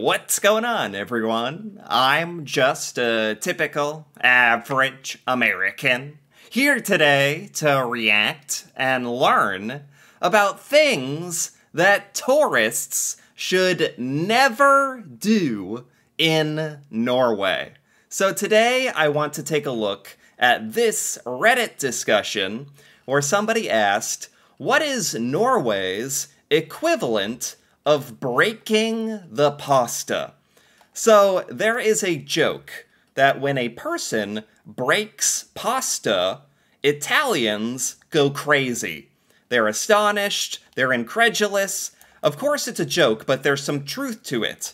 What's going on, everyone? I'm just a typical, average American, here today to react and learn about things that tourists should never do in Norway. So today I want to take a look at this Reddit discussion where somebody asked, what is Norway's equivalent of breaking the pasta? So there is a joke that when a person breaks pasta, Italians go crazy. They're astonished, they're incredulous. Of course it's a joke, but there's some truth to it.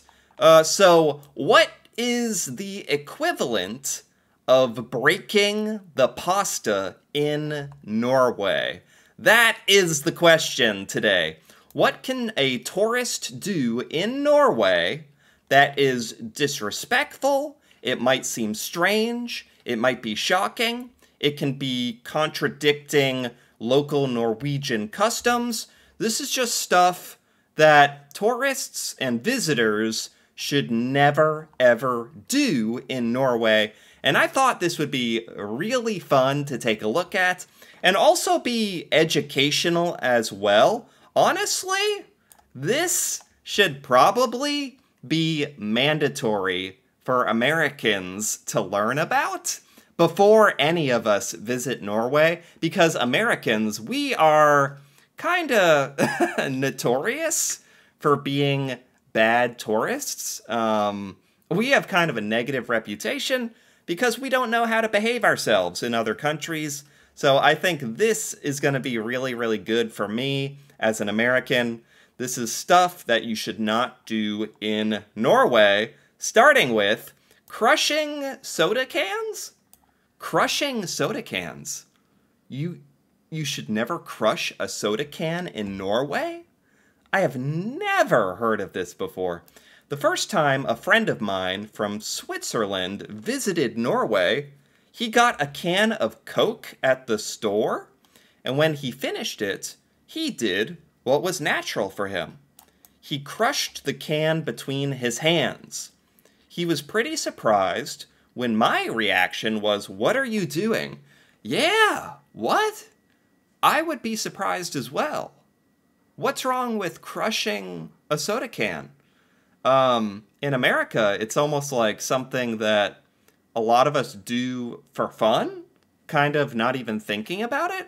So what is the equivalent of breaking the pasta in Norway? That is the question today. What can a tourist do in Norway that is disrespectful? It might seem strange. It might be shocking. It can be contradicting local Norwegian customs. This is just stuff that tourists and visitors should never, ever do in Norway. And I thought this would be really fun to take a look at and also be educational as well. Honestly, this should probably be mandatory for Americans to learn about before any of us visit Norway, because Americans, we are kind of notorious for being bad tourists. We have kind of a negative reputation because we don't know how to behave ourselves in other countries. So I think this is going to be really, really good for me as an American. This is stuff that you should not do in Norway, starting with crushing soda cans. Crushing soda cans. You should never crush a soda can in Norway? I have never heard of this before. The first time a friend of mine from Switzerland visited Norway, he got a can of Coke at the store, and when he finished it, he did what was natural for him. He crushed the can between his hands. He was pretty surprised when my reaction was, "What are you doing?" Yeah, what? I would be surprised as well. What's wrong with crushing a soda can? In America, it's almost like something that a lot of us do for fun, kind of not even thinking about it.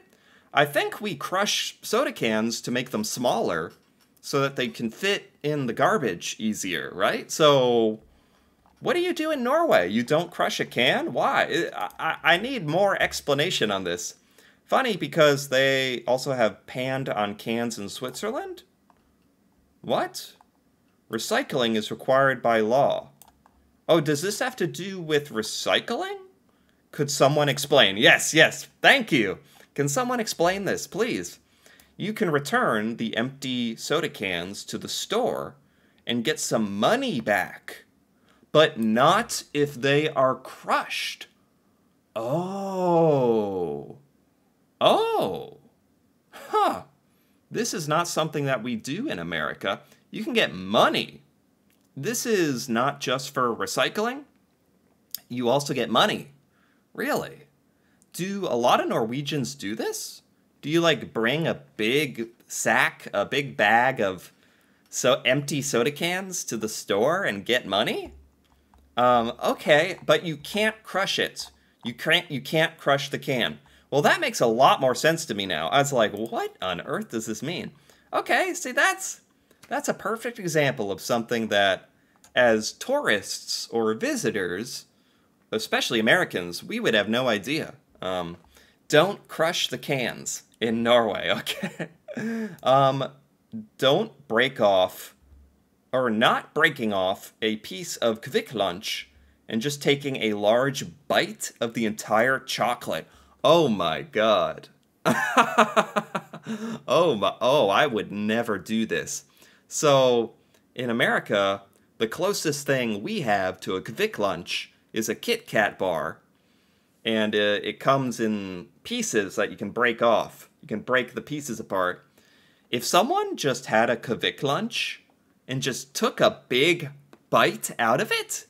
I think we crush soda cans to make them smaller so that they can fit in the garbage easier, right? So what do you do in Norway? You don't crush a can? Why? I need more explanation on this. Funny, because they also have panned on cans in Switzerland? What? Recycling is required by law. Oh, does this have to do with recycling? Could someone explain? Yes, thank you. Can someone explain this, please? You can return the empty soda cans to the store and get some money back, but not if they are crushed. Oh. Huh. This is not something that we do in America. You can get money. This is not just for recycling. You also get money. Really? Do a lot of Norwegians do this? Do you like bring a big sack, a big bag of empty soda cans to the store and get money? Okay, but you can't crush it. You can't crush the can. Well, that makes a lot more sense to me now. I was like, what on earth does this mean? Okay, see, that's a perfect example of something that, as tourists or visitors, especially Americans, we would have no idea. Don't crush the cans in Norway, okay? Don't break off, or not breaking off, a piece of Kvikk Lunsj and just taking a large bite of the entire chocolate. Oh my god. I would never do this. So, in America, the closest thing we have to a Kvikk Lunsj is a Kit Kat bar. And it comes in pieces that you can break off. You can break the pieces apart. If someone just had a Kvikk Lunsj and just took a big bite out of it?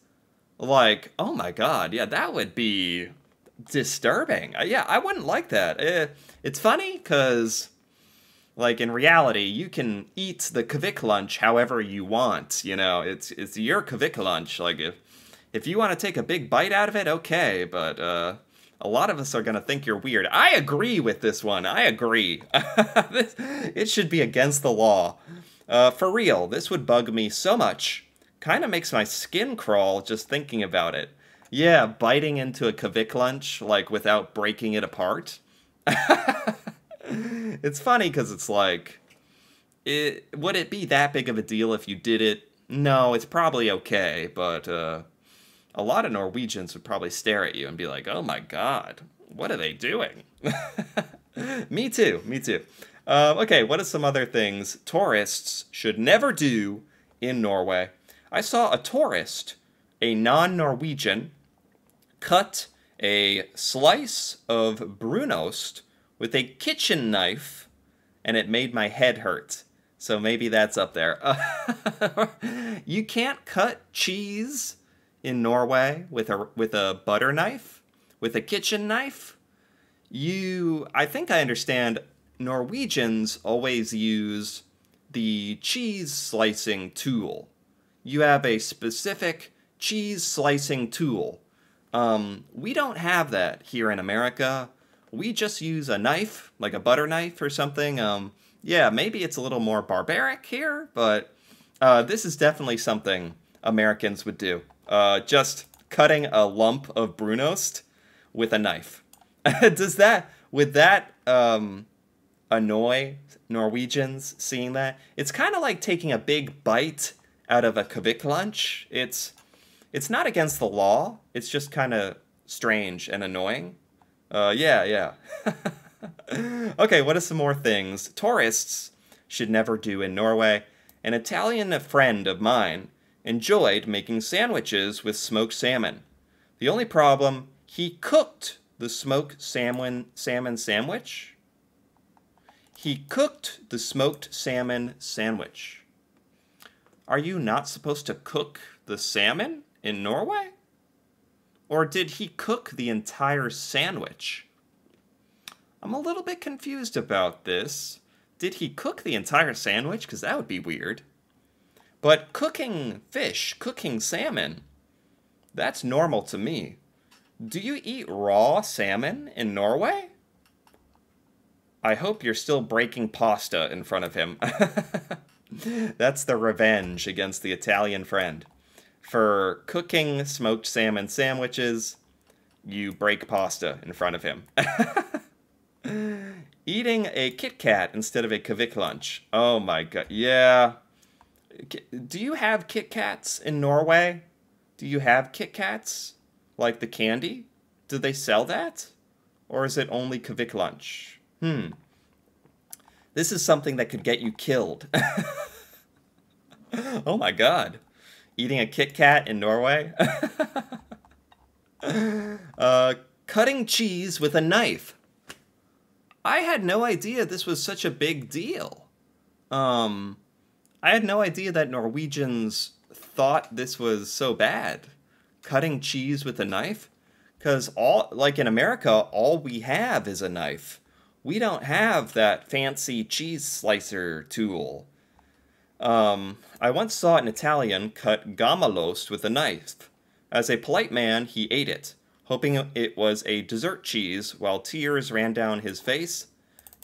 Like, oh my god, yeah, that would be disturbing. Yeah, I wouldn't like that. It's funny because, like, in reality, you can eat the kvik lunch however you want. You know, it's your kvik lunch. Like, if you want to take a big bite out of it, okay, but a lot of us are going to think you're weird. I agree with this one. I agree. It should be against the law. For real, this would bug me so much. Kind of makes my skin crawl just thinking about it. Yeah, biting into a kvik lunch, like, without breaking it apart. It's funny because it's like, would it be that big of a deal if you did it? No, it's probably okay, but a lot of Norwegians would probably stare at you and be like, oh my god, what are they doing? Me too, me too. Okay, what are some other things tourists should never do in Norway? I saw a tourist, a non-Norwegian, cut a slice of brunost with a kitchen knife, and it made my head hurt. So maybe that's up there. You can't cut cheese in Norway with a butter knife, with a kitchen knife. I think I understand Norwegians always use the cheese slicing tool. You have a specific cheese slicing tool. We don't have that here in America. We just use a knife, like a butter knife or something. Yeah, maybe it's a little more barbaric here, but this is definitely something Americans would do. Just cutting a lump of brunost with a knife. Would that annoy Norwegians seeing that? It's kind of like taking a big bite out of a kvik lunch. It's not against the law. It's just kind of strange and annoying. Yeah. Okay, what are some more things tourists should never do in Norway? An Italian friend of mine enjoyed making sandwiches with smoked salmon. The only problem, he cooked the smoked salmon sandwich. He cooked the smoked salmon sandwich. Are you not supposed to cook the salmon in Norway? Or did he cook the entire sandwich? I'm a little bit confused about this. Did he cook the entire sandwich? Because that would be weird. But cooking fish, cooking salmon, that's normal to me. Do you eat raw salmon in Norway? I hope you're still breaking pasta in front of him. That's the revenge against the Italian friend. For cooking smoked salmon sandwiches, you break pasta in front of him. Eating a Kit Kat instead of a kvik lunch. Oh my god, yeah. Do you have Kit Kats in Norway? Do you have Kit Kats? Like the candy? Do they sell that? Or is it only kvik lunch? This is something that could get you killed. Oh my god. Eating a Kit Kat in Norway? Cutting cheese with a knife. I had no idea this was such a big deal. I had no idea that Norwegians thought this was so bad. Cutting cheese with a knife? Because like in America, all we have is a knife. We don't have that fancy cheese slicer tool. I once saw an Italian cut gamalost with a knife. As a polite man, he ate it, hoping it was a dessert cheese while tears ran down his face.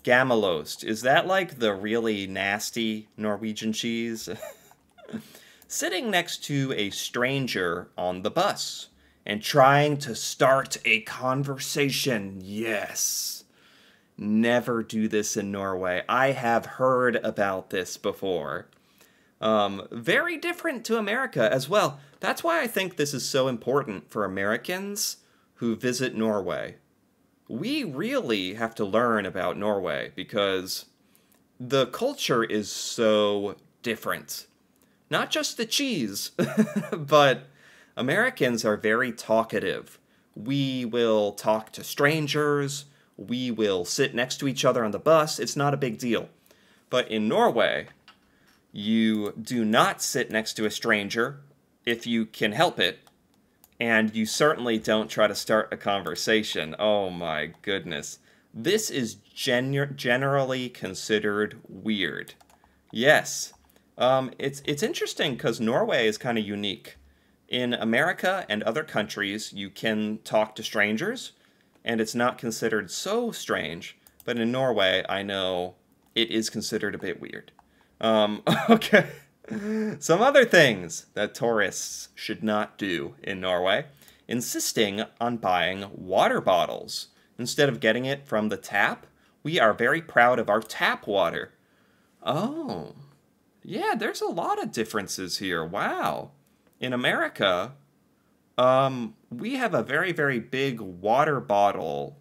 Gamalost, is that like the really nasty Norwegian cheese? Sitting next to a stranger on the bus and trying to start a conversation. Yes. Never do this in Norway. I have heard about this before. Very different to America as well. That's why I think this is so important for Americans who visit Norway. We really have to learn about Norway because the culture is so different. Not just the cheese, but Americans are very talkative. We will talk to strangers. We will sit next to each other on the bus. It's not a big deal. But in Norway, you do not sit next to a stranger. if you can help it. And you certainly don't try to start a conversation. Oh my goodness. This is generally considered weird. Yes. It's interesting because Norway is kind of unique. In America and other countries, you can talk to strangers, and it's not considered so strange. But in Norway, I know it is considered a bit weird. Okay. Some other things that tourists should not do in Norway. Insisting on buying water bottles. Instead of getting it from the tap, we are very proud of our tap water. Oh. Yeah, there's a lot of differences here. Wow. In America, we have a very, very big water bottle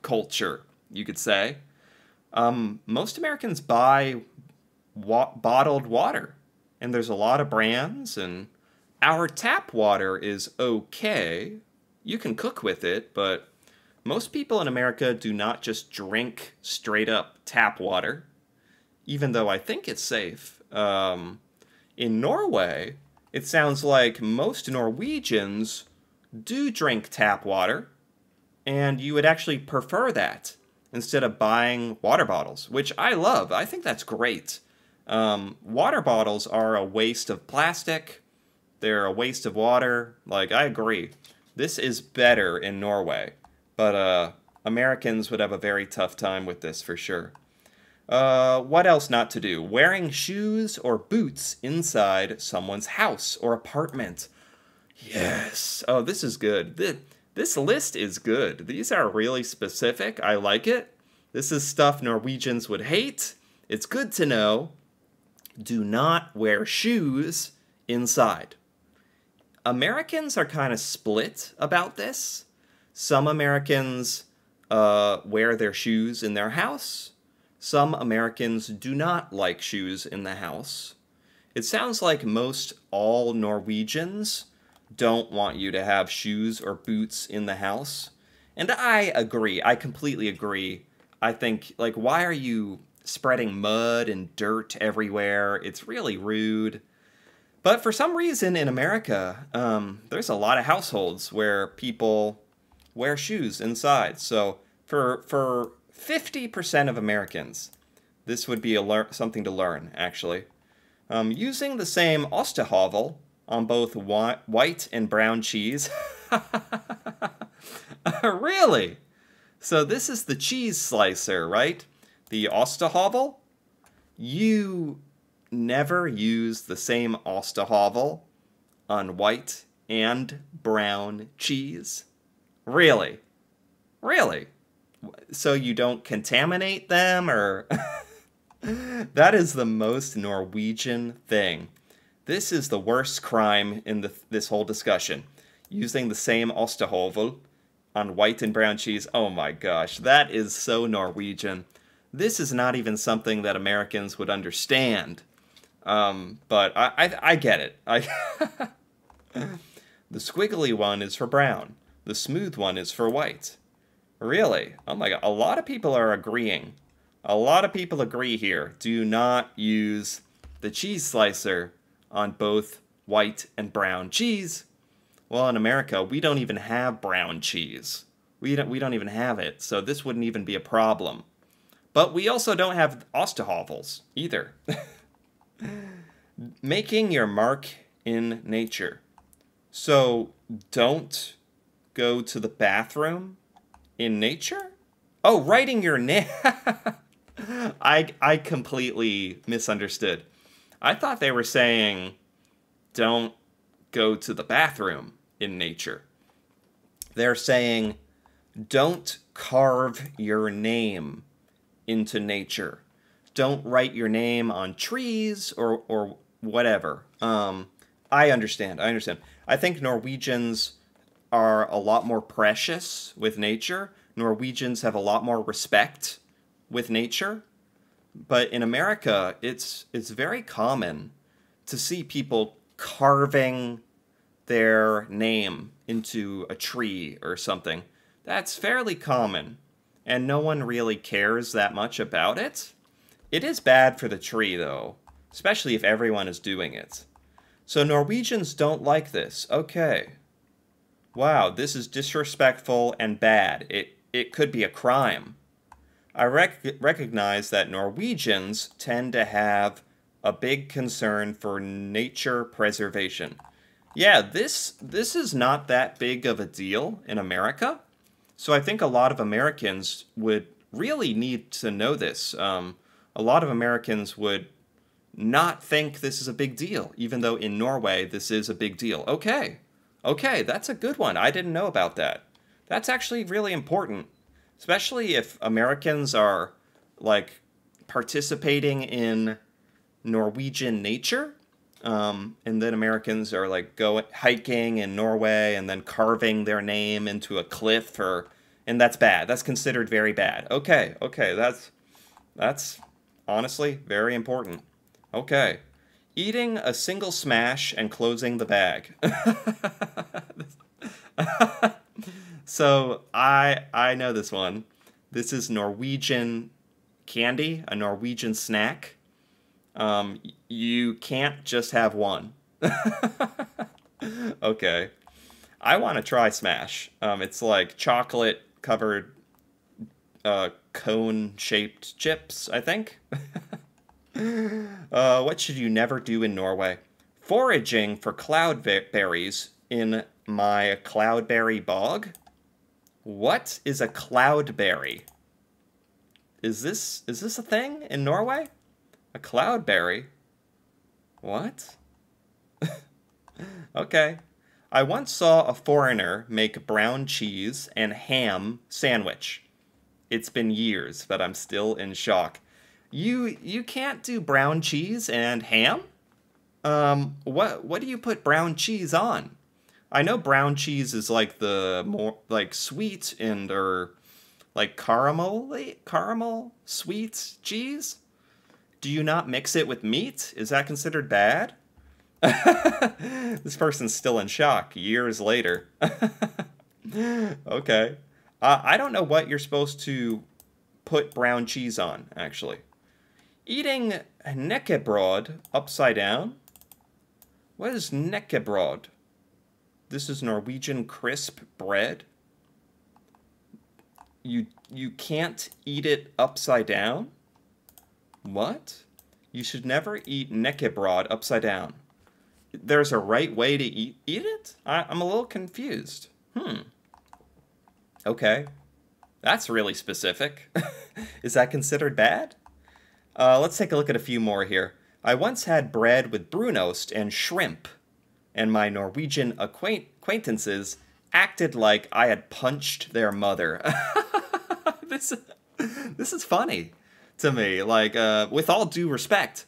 culture, you could say. Most Americans buy bottled water. And there's a lot of brands, and our tap water is okay. You can cook with it, but most people in America do not just drink straight up tap water, even though I think it's safe. In Norway, it sounds like most Norwegians do drink tap water, and you would actually prefer that instead of buying water bottles, which I love. I think that's great. Water bottles are a waste of plastic. They're a waste of water. Like, I agree. This is better in Norway. But, Americans would have a very tough time with this for sure. What else not to do? Wearing shoes or boots inside someone's house or apartment. Yes. Oh, this is good. This list is good. These are really specific. I like it. This is stuff Norwegians would hate. It's good to know. Do not wear shoes inside. Americans are kind of split about this. Some Americans wear their shoes in their house. Some Americans do not like shoes in the house. It sounds like most all Norwegians don't want you to have shoes or boots in the house. And I agree. I completely agree. I think, like, why are you spreading mud and dirt everywhere? It's really rude. But for some reason in America, there's a lot of households where people wear shoes inside. So for 50% of Americans, this would be something to learn, actually. Using the same Osterhavel on both white and brown cheese. Really? So this is the cheese slicer, right? The Osterhavel? You never use the same Osterhavel on white and brown cheese? Really? Really? So you don't contaminate them, or... That is the most Norwegian thing. This is the worst crime in this whole discussion. Using the same Osterhavel on white and brown cheese. Oh my gosh, that is so Norwegian. This is not even something that Americans would understand. But I get it. The squiggly one is for brown. The smooth one is for white. Really? Oh my god, a lot of people are agreeing. A lot of people agree here. Do not use the cheese slicer on both white and brown cheese. Well, in America, we don't even have brown cheese. We don't even have it, so this wouldn't even be a problem. But we also don't have Osterhavels either. Making your mark in nature. So don't go to the bathroom in nature? Oh, writing your name. I completely misunderstood. I thought they were saying don't go to the bathroom in nature. They're saying don't carve your name into nature. Don't write your name on trees or whatever. I understand. I think Norwegians are a lot more precious with nature. Norwegians have a lot more respect with nature. But in America, it's very common to see people carving their name into a tree or something. That's fairly common, and no one really cares that much about it. It is bad for the tree, though, especially if everyone is doing it. So Norwegians don't like this. Okay. Wow, this is disrespectful and bad. It could be a crime. I recognize that Norwegians tend to have a big concern for nature preservation. Yeah, this is not that big of a deal in America. So I think a lot of Americans would really need to know this. A lot of Americans would not think this is a big deal, even though in Norway this is a big deal. Okay, okay, that's a good one. I didn't know about that. That's actually really important, especially if Americans are, like, participating in Norwegian nature. And then Americans are like going hiking in Norway and then carving their name into a cliff, and that's bad. That's considered very bad. Okay, okay, that's honestly very important. Okay. Eating a single smash and closing the bag. So I know this one. This is Norwegian candy, a Norwegian snack. You can't just have one. Okay. I want to try Smash. It's like chocolate covered cone shaped chips, I think. What should you never do in Norway? Foraging for cloudberries in my cloudberry bog? What is a cloudberry? Is this a thing in Norway? A cloudberry? What? Okay. I once saw a foreigner make brown cheese and ham sandwich. It's been years, but I'm still in shock. You can't do brown cheese and ham? What do you put brown cheese on? I know brown cheese is like the more like sweet and or like caramel sweet cheese. Do you not mix it with meat? Is that considered bad? This person's still in shock years later. Okay. I don't know what you're supposed to put brown cheese on, actually. Eating knekkebrod upside down? What is knekkebrod? This is Norwegian crisp bread? You can't eat it upside down? What? You should never eat knekkebrod upside down. There's a right way to eat it? I'm a little confused. Okay. That's really specific. Is that considered bad? Let's take a look at a few more here. I once had bread with brunost and shrimp, and my Norwegian acquaintances acted like I had punched their mother. This is funny to me. Like, with all due respect,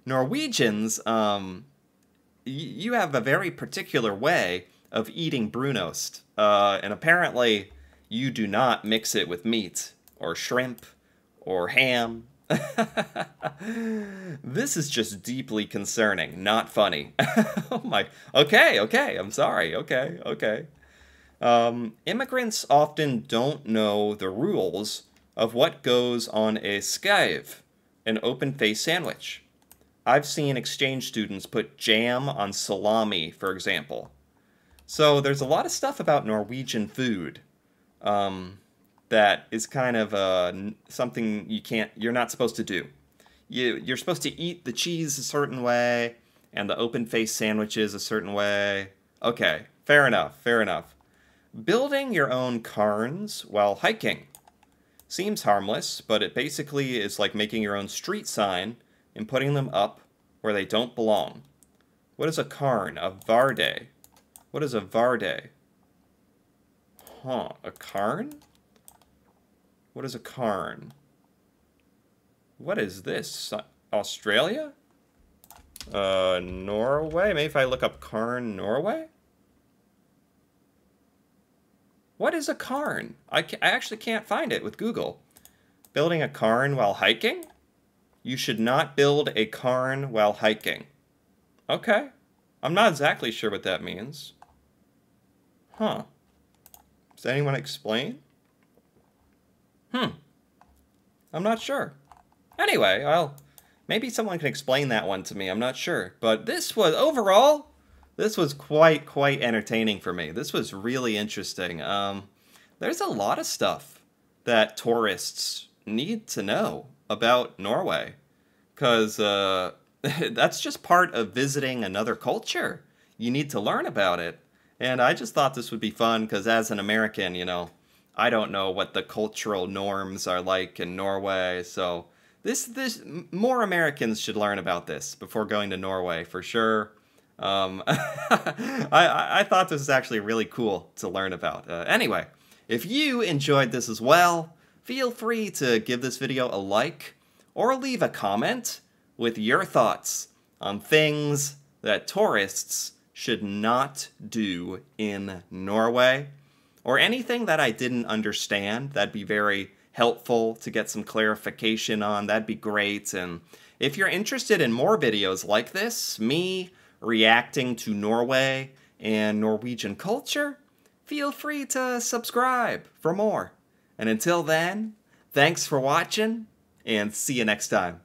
Norwegians, you have a very particular way of eating brunost, and apparently you do not mix it with meat, or shrimp, or ham. This is just deeply concerning, not funny. Oh my, okay, I'm sorry, okay. Immigrants often don't know the rules of what goes on a skive, an open-faced sandwich. I've seen exchange students put jam on salami, for example. So there's a lot of stuff about Norwegian food that is kind of something you're not supposed to do. You're supposed to eat the cheese a certain way and the open-faced sandwiches a certain way. Okay, fair enough. Building your own cairns while hiking. Seems harmless, but it basically is like making your own street sign and putting them up where they don't belong. What is a cairn? A varde. What is a varde? Huh, a cairn? What is a cairn? What is this? Australia? Norway? Maybe if I look up cairn Norway? What is a cairn? I actually can't find it with Google. Building a cairn while hiking? You should not build a cairn while hiking. Okay. I'm not exactly sure what that means. Huh. Does anyone explain? I'm not sure. Anyway, Maybe someone can explain that one to me, I'm not sure. But this was, overall, this was quite entertaining for me. This was really interesting. There's a lot of stuff that tourists need to know about Norway. Because that's just part of visiting another culture. You need to learn about it. And I just thought this would be fun because as an American, you know, I don't know what the cultural norms are like in Norway. So this more Americans should learn about this before going to Norway for sure. I thought this was actually really cool to learn about. Anyway, if you enjoyed this as well, feel free to give this video a like or leave a comment with your thoughts on things that tourists should not do in Norway, or anything that I didn't understand. That'd be very helpful to get some clarification on. That'd be great. And if you're interested in more videos like this, me reacting to Norway and Norwegian culture, feel free to subscribe for more. And until then, thanks for watching, and see you next time.